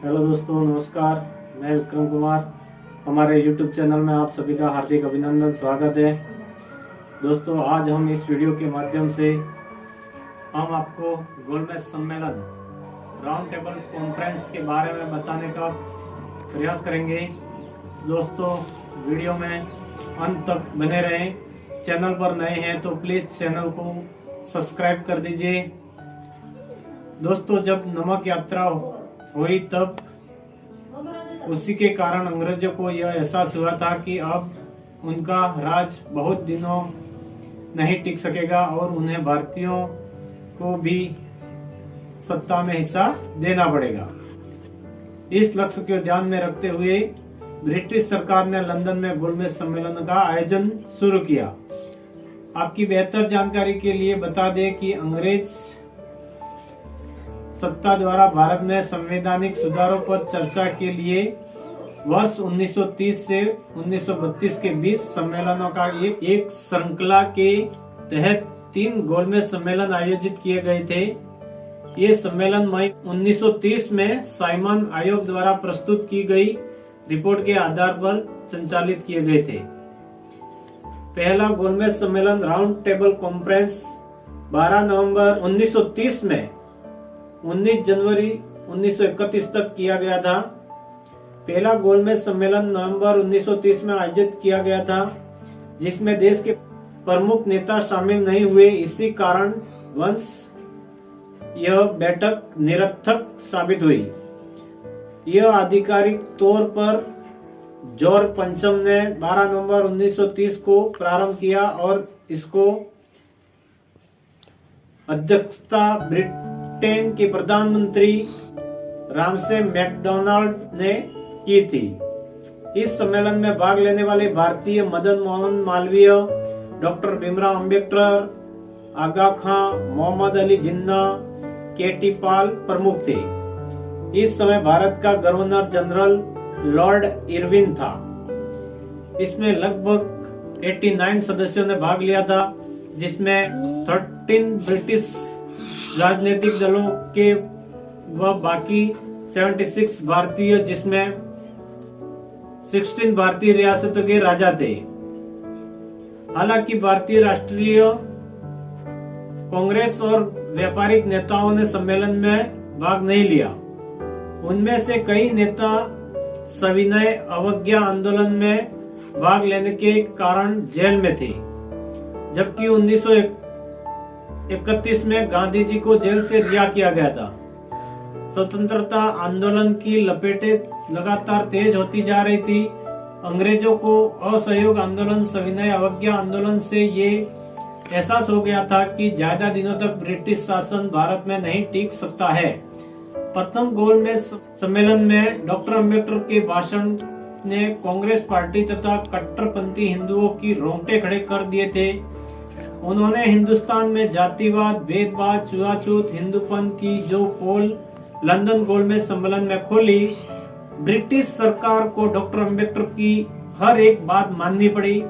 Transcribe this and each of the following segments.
Hello दोस्तों, नमस्कार। मैं विक्रम कुमार। हमारे YouTube चैनल में आप सभी का हार्दिक अभिनंदन, स्वागत है। दोस्तों, आज हम इस वीडियो के माध्यम से हम आपको गोलमेज सम्मेलन राउंड टेबल कॉन्फ्रेंस के बारे में बताने का प्रयास करेंगे। दोस्तों, वीडियो में अंत तक बने रहें। चैनल पर नए हैं तो प्लीज चैनल को सब्सक्राइब कर दीजिए। दोस्तों, जब नमक यात्रा हुई तब उसी के कारण अंग्रेजों को यह एहसास हुआ था कि अब उनका राज बहुत दिनों नहीं टिक सकेगा और उन्हें भारतीयों को भी सत्ता में हिस्सा देना पड़ेगा। इस लक्ष्य को ध्यान में रखते हुए ब्रिटिश सरकार ने लंदन में गोलमेज सम्मेलन का आयोजन शुरू किया। आपकी बेहतर जानकारी के लिए बता दें कि अंग्रेज सत्ता द्वारा भारत में संवैधानिक सुधारों पर चर्चा के लिए वर्ष 1930 से 1932 के बीच सम्मेलनों का एक श्रृंखला के तहत 3 गोलमेज सम्मेलन आयोजित किए गए थे। ये सम्मेलन मई 1930 में साइमन आयोग द्वारा प्रस्तुत की गई रिपोर्ट के आधार पर संचालित किए गए थे। पहला गोलमेज सम्मेलन राउंड टेबल कॉन्फ्रेंस 12 नवंबर 1930 में 19 जनवरी 1931 तक किया गया था। पहला गोलमेज सम्मेलन नवंबर 1930 में आयोजित किया गया था, जिसमें देश के प्रमुख नेता शामिल नहीं हुए। इसी कारण वंश यह बैठक निरर्थक साबित हुई। यह आधिकारिक तौर पर जॉर्ज पंचम ने 12 नवंबर 1930 को प्रारंभ किया और इसको अध्यक्षता ब्रिटेन के प्रधानमंत्री रामसे मैकडोनाल्ड ने की थी। इस सम्मेलन में भाग लेने वाले भारतीय मदन मोहन मालवीय, डॉक्टर भीमराव अंबेडकर, आगा खां, मोहम्मद अली जिन्ना, केटी पाल प्रमुख थे। इस समय भारत का गवर्नर जनरल लॉर्ड इरविन था। इसमें लगभग 89 सदस्यों ने भाग लिया था, जिसमें 13 ब्रिटिश राजनीतिक दलों के व बाकी 76 भारतीय, जिसमें 16 भारतीय रियासतों के राजा थे। हालांकि भारतीय राष्ट्रीय कांग्रेस और व्यापारिक नेताओं ने सम्मेलन में भाग नहीं लिया। उनमें से कई नेता सविनय अवज्ञा आंदोलन में भाग लेने के कारण जेल में थे, जबकि 1931 में गांधी जी को जेल से रिहा किया गया था। स्वतंत्रता आंदोलन की लपेटें लगातार तेज होती जा रही थी। अंग्रेजों को असहयोग आंदोलन, सविनय अवज्ञा आंदोलन से ये एहसास हो गया था कि ज्यादा दिनों तक ब्रिटिश शासन भारत में नहीं टिक सकता है। प्रथम गोलमेज सम्मेलन में डॉक्टर अंबेडकर के भाषण ने कांग्रेस पार्टी तथा कट्टरपंथी हिंदुओं की रोंगटे खड़े कर दिए थे। उन्होंने हिंदुस्तान में जातिवाद, भेदभाव, छुआछूत, हिंदूपन की जो पोल लंदन गोलमेज सम्मेलन में खोली, ब्रिटिश सरकार को डॉक्टर अंबेडकर की हर एक बात माननी पड़ी।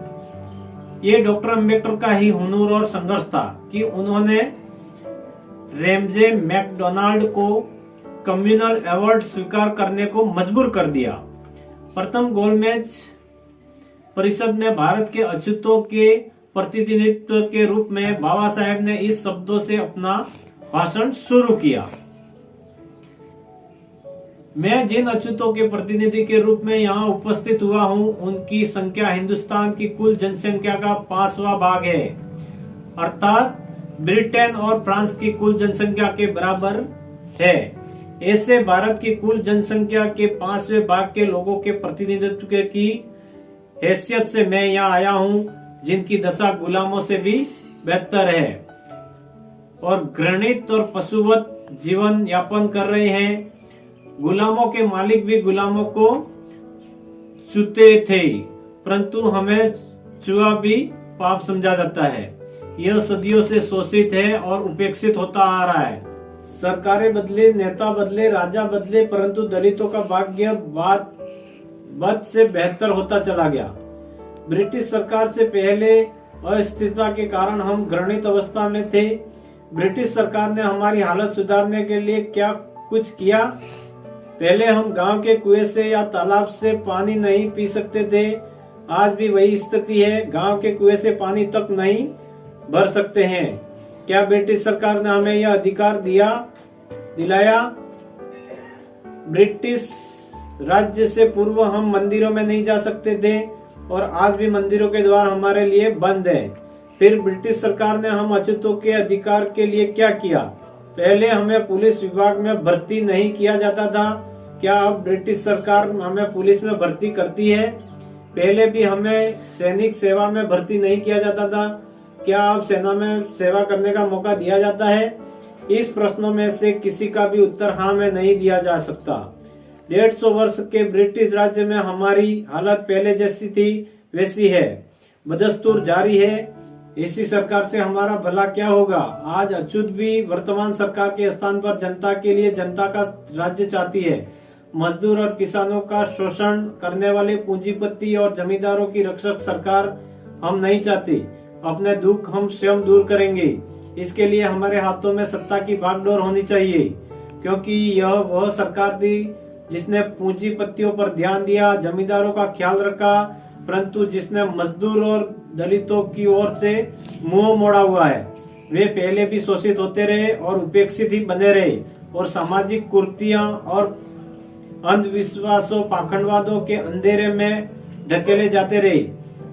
ये डॉक्टर अंबेडकर का ही हुनर और संघर्ष था कि उन्होंने रैमजे मैकडोनाल्ड को कम्युनल अवार्ड स्वीकार करने को मजबूर कर दिया। प्रथम गोलमेज परिषद में भारत के अछूतों के प्रतिनिधित्व के रूप में बाबा साहेब ने इस शब्दों से अपना भाषण शुरू किया। मैं जिन अछूतों के प्रतिनिधि के रूप में यहाँ उपस्थित हुआ हूँ, उनकी संख्या हिंदुस्तान की कुल जनसंख्या का 5वां भाग है, अर्थात ब्रिटेन और फ्रांस की कुल जनसंख्या के बराबर है। ऐसे भारत की कुल जनसंख्या के 5वें भाग के लोगों के प्रतिनिधित्व की हैसियत से मैं यहाँ आया हूँ, जिनकी दशा गुलामों से भी बेहतर है और घृणित और पशुवत जीवन यापन कर रहे हैं। गुलामों के मालिक भी गुलामों को चूते थे, परंतु हमें चूहा भी पाप समझा जाता है। यह सदियों से शोषित है और उपेक्षित होता आ रहा है। सरकारें बदले, नेता बदले, राजा बदले, परंतु दलितों का भाग्य बद से बेहतर होता चला गया। ब्रिटिश सरकार से पहले अस्थिरता के कारण हम घृणित अवस्था में थे। ब्रिटिश सरकार ने हमारी हालत सुधारने के लिए क्या कुछ किया? पहले हम गांव के कुएं से या तालाब से पानी नहीं पी सकते थे, आज भी वही स्थिति है। गांव के कुएं से पानी तक नहीं भर सकते हैं। क्या ब्रिटिश सरकार ने हमें यह अधिकार दिलाया? ब्रिटिश राज्य से पूर्व हम मंदिरों में नहीं जा सकते थे और आज भी मंदिरों के द्वार हमारे लिए बंद है। फिर ब्रिटिश सरकार ने हम अछूतों के अधिकार के लिए क्या किया? पहले हमें पुलिस विभाग में भर्ती नहीं किया जाता था, क्या अब ब्रिटिश सरकार हमें पुलिस में भर्ती करती है? पहले भी हमें सैनिक सेवा में भर्ती नहीं किया जाता था, क्या अब सेना में सेवा करने का मौका दिया जाता है? इस प्रश्नों में से किसी का भी उत्तर हाँ में नहीं दिया जा सकता। 150 वर्ष के ब्रिटिश राज्य में हमारी हालत पहले जैसी थी वैसी है, बदस्तूर जारी है। ऐसी सरकार से हमारा भला क्या होगा? आज अछूत भी वर्तमान सरकार के स्थान पर जनता के लिए जनता का राज्य चाहती है। मजदूर और किसानों का शोषण करने वाले पूंजीपति और जमींदारों की रक्षक सरकार हम नहीं चाहते। अपने दुख हम स्वयं दूर करेंगे। इसके लिए हमारे हाथों में सत्ता की भागदौड़ होनी चाहिए, क्योंकि यह वह सरकार थी जिसने पूंजीपतियों पर ध्यान दिया, जमींदारों का ख्याल रखा, परंतु जिसने मजदूर और दलितों की ओर से मुंह मोड़ा हुआ है। वे पहले भी शोषित होते रहे और उपेक्षित ही बने रहे और सामाजिक कुरीतियां और अंधविश्वासों, पाखंडवादों के अंधेरे में ढकेले जाते रहे।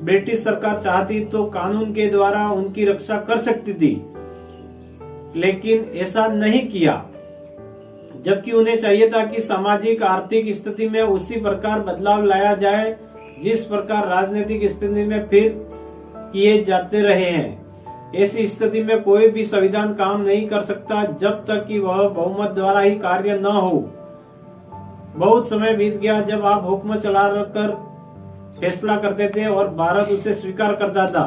ब्रिटिश सरकार चाहती तो कानून के द्वारा उनकी रक्षा कर सकती थी, लेकिन ऐसा नहीं किया, जबकि उन्हें चाहिए था कि सामाजिक आर्थिक स्थिति में उसी प्रकार बदलाव लाया जाए जिस प्रकार राजनीतिक स्थिति में फिर किए जाते रहे हैं। ऐसी स्थिति में कोई भी संविधान काम नहीं कर सकता जब तक कि वह बहुमत द्वारा ही कार्य न हो। बहुत समय बीत गया जब आप हुक्म चला कर फैसला करते थे और भारत उसे स्वीकार करता था।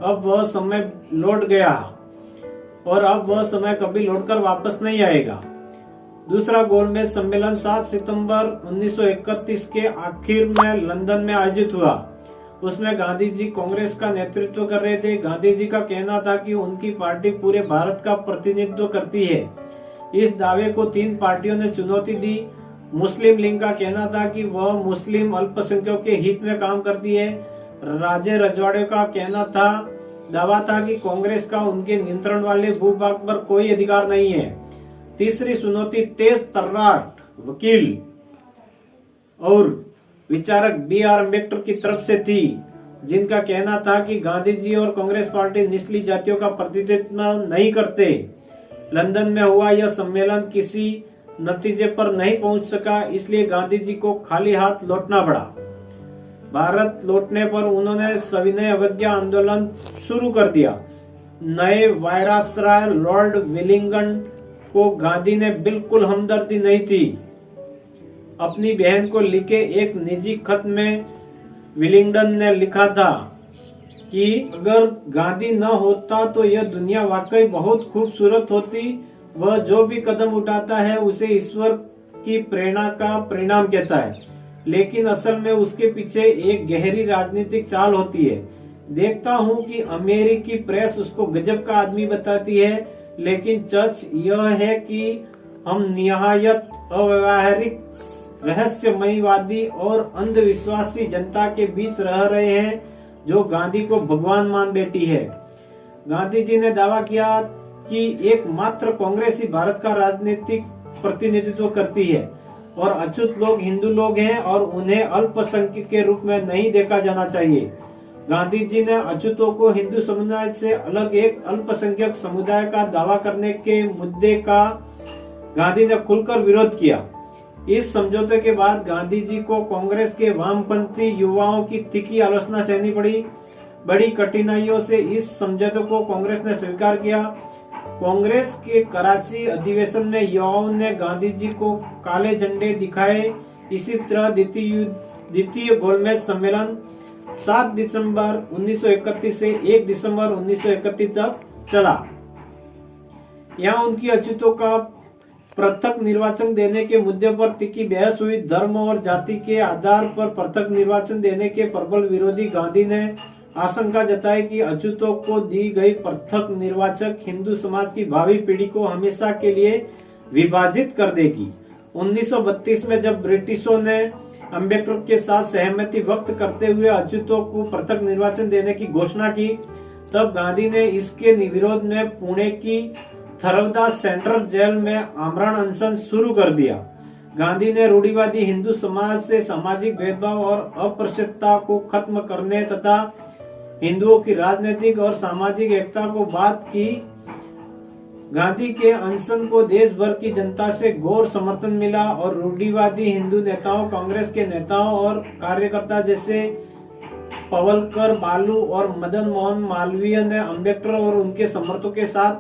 अब वह समय लौट गया और अब वह समय कभी लौटकर वापस नहीं आएगा। दूसरा गोलमेज सम्मेलन 7 सितंबर 1931 के आखिर में लंदन में आयोजित हुआ। उसमें गांधी जी कांग्रेस का नेतृत्व कर रहे थे। गांधी जी का कहना था कि उनकी पार्टी पूरे भारत का प्रतिनिधित्व करती है। इस दावे को 3 पार्टियों ने चुनौती दी। मुस्लिम लीग का कहना था कि वह मुस्लिम अल्पसंख्यकों के हित में काम करती है। राजे रजवाड़े का दावा था कि कांग्रेस का उनके नियंत्रण वाले भूभाग पर कोई अधिकार नहीं है। तीसरी चुनौती तेज तर्राट वकील और विचारक B.R. अम्बेडकर की तरफ से थी, जिनका कहना था कि गांधी जी और कांग्रेस पार्टी निचली जातियों का प्रतिनिधित्व नहीं करते। लंदन में हुआ यह सम्मेलन किसी नतीजे पर नहीं पहुंच सका, इसलिए गांधी जी को खाली हाथ लौटना पड़ा। भारत लौटने पर उन्होंने सविनय अवज्ञा आंदोलन शुरू कर दिया। नए वायसराय लॉर्ड वेलिंगटन को गांधी ने बिल्कुल हमदर्दी नहीं थी। अपनी बहन को लिखे एक निजी खत में वेलिंगटन ने लिखा था कि अगर गांधी न होता तो यह दुनिया वाकई बहुत खूबसूरत होती। वह जो भी कदम उठाता है उसे ईश्वर की प्रेरणा का परिणाम कहता है, लेकिन असल में उसके पीछे एक गहरी राजनीतिक चाल होती है। देखता हूँ कि अमेरिकी प्रेस उसको गजब का आदमी बताती है, लेकिन सच यह है कि हम निहायत अव्यावहारिक, रहस्यमयवादी और अंधविश्वासी जनता के बीच रह रहे हैं जो गांधी को भगवान मान बैठी है। गांधी जी ने दावा किया कि एकमात्र कांग्रेस ही भारत का राजनीतिक प्रतिनिधित्व करती है और अछूत लोग हिंदू लोग हैं और उन्हें अल्पसंख्यक के रूप में नहीं देखा जाना चाहिए। गांधी जी ने अछूतों को हिंदू समुदाय से अलग एक अल्पसंख्यक समुदाय का दावा करने के मुद्दे का गांधी ने खुलकर विरोध किया। इस समझौते के बाद गांधी जी को कांग्रेस के वामपंथी युवाओं की तीखी आलोचना सहनी पड़ी। बड़ी कठिनाइयों से इस समझौते को कांग्रेस ने स्वीकार किया। कांग्रेस के कराची अधिवेशन में युवाओं ने गांधी जी को काले झंडे दिखाए। इसी तरह द्वितीय गोलमेज सम्मेलन 7 दिसंबर 1931 से 1 दिसंबर 1931 तक चला। यहाँ उनकी अछूतों का पृथक निर्वाचन देने के मुद्दे पर तीखी बहस हुई। धर्म और जाति के आधार पर पृथक निर्वाचन देने के प्रबल विरोधी गांधी ने आशंका जताई कि अछूतों को दी गई पृथक निर्वाचक हिंदू समाज की भावी पीढ़ी को हमेशा के लिए विभाजित कर देगी 1932 में जब ब्रिटिशों ने अम्बेडकर के साथ सहमति व्यक्त करते हुए अच्युतों को पृथक निर्वाचन देने की घोषणा की, तब गांधी ने इसके विरोध में पुणे की थरवदा सेंट्रल जेल में आमरण अनशन शुरू कर दिया। गांधी ने रूढ़िवादी हिंदू समाज से सामाजिक भेदभाव और अस्पृश्यता को खत्म करने तथा हिंदुओं की राजनीतिक और सामाजिक एकता को बात की। गांधी के अनशन को देश भर की जनता से घोर समर्थन मिला और रूढ़िवादी हिंदू नेताओं, कांग्रेस के नेताओं और कार्यकर्ता जैसे पवलकर, बालू और मदन मोहन मालवीय ने अम्बेडकर और उनके समर्थकों के साथ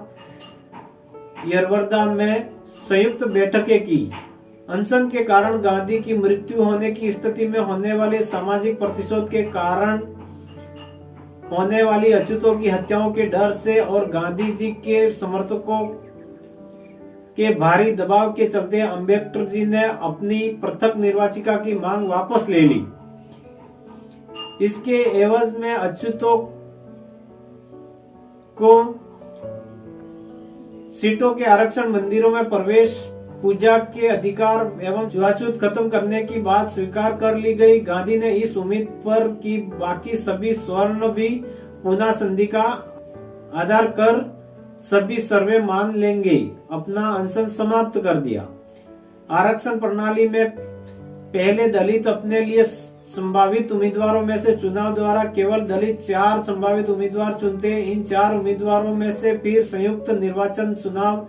यरवदा में संयुक्त बैठकें की। अनशन के कारण गांधी की मृत्यु होने की स्थिति में होने वाले सामाजिक प्रतिशोध के कारण होने वाली अच्युतों की हत्याओं के डर से और गांधी जी के समर्थकों के भारी दबाव के चलते अम्बेडकर जी ने अपनी पृथक निर्वाचिका की मांग वापस ले ली। इसके एवज में अच्युतों को सीटों के आरक्षण, मंदिरों में प्रवेश, पूजा के अधिकार एवं छुआछूत खत्म करने की बात स्वीकार कर ली गई। गांधी ने इस उम्मीद पर कि बाकी सभी स्वर्ण भी पुनः संधि का आधार कर सभी सर्वे मान लेंगे, अपना अनशन समाप्त कर दिया। आरक्षण प्रणाली में पहले दलित अपने लिए संभावित उम्मीदवारों में से चुनाव द्वारा केवल दलित 4 संभावित उम्मीदवार चुनते। इन 4 उम्मीदवारों में से फिर संयुक्त निर्वाचन चुनाव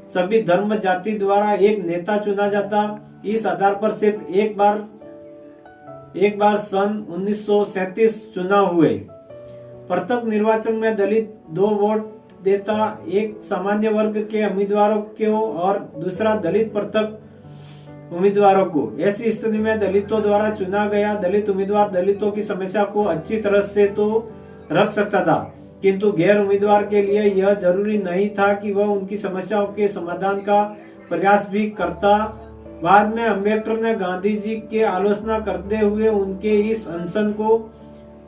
सभी धर्म जाति द्वारा एक नेता चुना जाता। इस आधार पर सिर्फ एक बार सन 1937 चुनाव हुए। पृथक निर्वाचन में दलित 2 वोट देता, एक सामान्य वर्ग के उम्मीदवारों को और दूसरा दलित पृथक उम्मीदवारों को। ऐसी स्थिति में दलितों द्वारा चुना गया दलित उम्मीदवार दलितों की समस्या को अच्छी तरह से तो रख सकता था, किंतु गैर उम्मीदवार के लिए यह जरूरी नहीं था कि वह उनकी समस्याओं के समाधान का प्रयास भी करता। बाद में अम्बेडकर ने गांधी जी की आलोचना करते हुए उनके इस अनशन को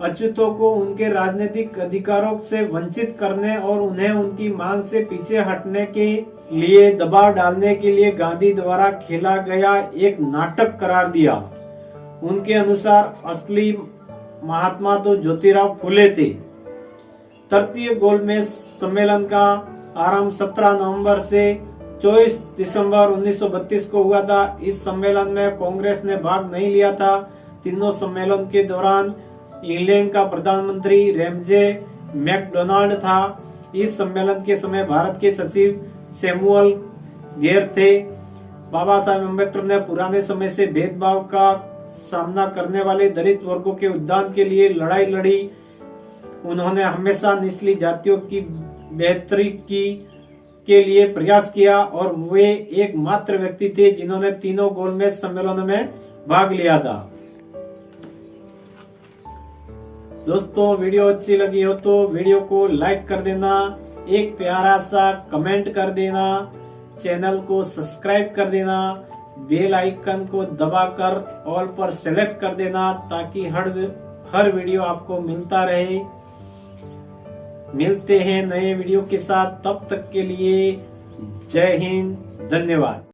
अच्युतों को उनके राजनीतिक अधिकारों से वंचित करने और उन्हें उनकी मांग से पीछे हटने के लिए दबाव डालने के लिए गांधी द्वारा खेला गया एक नाटक करार दिया। उनके अनुसार असली महात्मा तो ज्योतिराव फुले थे। तृतीय गोलमेज सम्मेलन का आरंभ 17 नवंबर से 24 दिसंबर 1932 को हुआ था। इस सम्मेलन में कांग्रेस ने भाग नहीं लिया था। तीनों सम्मेलन के दौरान इंग्लैंड का प्रधानमंत्री रैमजे मैकडोनाल्ड था। इस सम्मेलन के समय भारत के सचिव सैमुअल गेर थे। बाबा साहेब अम्बेडकर ने पुराने समय से भेदभाव का सामना करने वाले दलित वर्गों के उत्थान के लिए लड़ाई लड़ी। उन्होंने हमेशा निचली जातियों की बेहतरी के लिए प्रयास किया और वे एकमात्र व्यक्ति थे जिन्होंने तीनों गोलमेज सम्मेलनों में भाग लिया था। दोस्तों, वीडियो अच्छी लगी हो तो वीडियो को लाइक कर देना, एक प्यारा सा कमेंट कर देना, चैनल को सब्सक्राइब कर देना, बेल आइकन को दबाकर ऑल पर सेलेक्ट कर देना ताकि हर वीडियो आपको मिलता रहे। मिलते हैं नए वीडियो के साथ, तब तक के लिए जय हिंद, धन्यवाद।